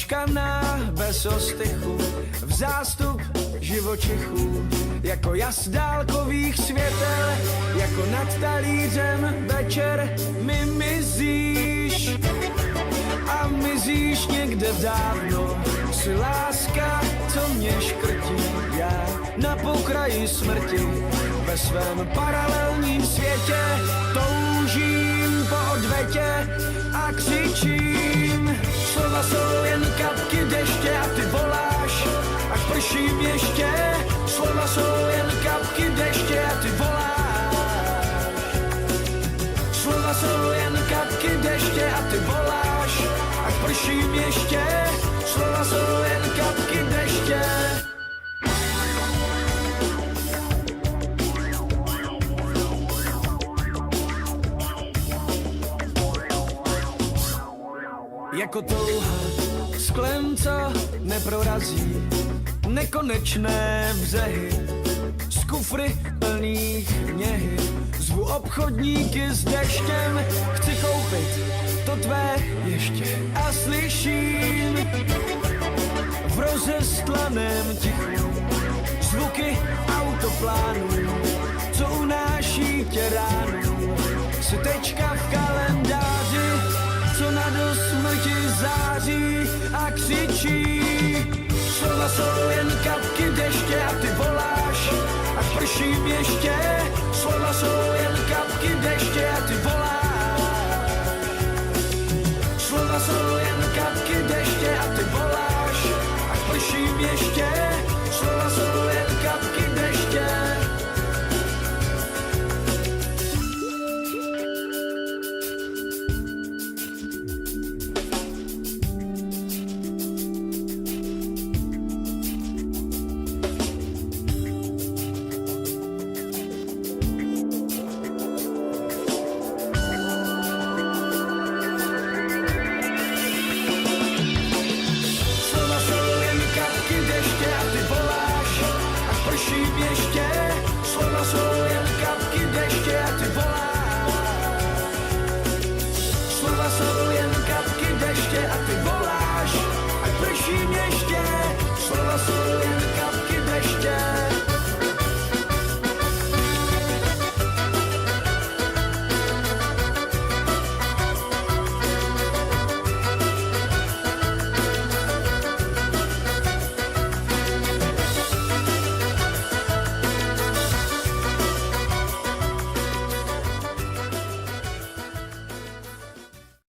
Vymačkaná bez ostychu, v zástup živočichů, jako jas dálkových světel, jako nad talířem večer mi mizíš. A mizíš někde dávno, si láska, co mě škrtí. Já na pokraji smrti, ve svém paralelním světě, toužím po odvetě a křičím. Slova jsou jen kapky deště a ty voláš, až prším ještě. Slova jsou jen kapky deště a ty voláš. Slova jsou jen kapky deště a ty voláš, až prším ještě. Slova jsou jen kapky deště. Jako touha sklem, co neprorazí nekonečné břehy, z kufry plných něhy. Zvu obchodníky s deštěm, chci koupit to tvé ještě. A slyším v rozestlaném tichu zvuky autoplánů, co unáší tě ránu. Jsi tečka v kalendáři, co na do smrti září a křičí. Slova jsou jen kapky deště a ty voláš, až prším ještě. Slova jsou jen kapky deště a ty voláš. Slova jsou jen kapky deště a ty voláš, až prším ještě. Slova jsou jen kapky deště. Slova jsou jen kapky deště.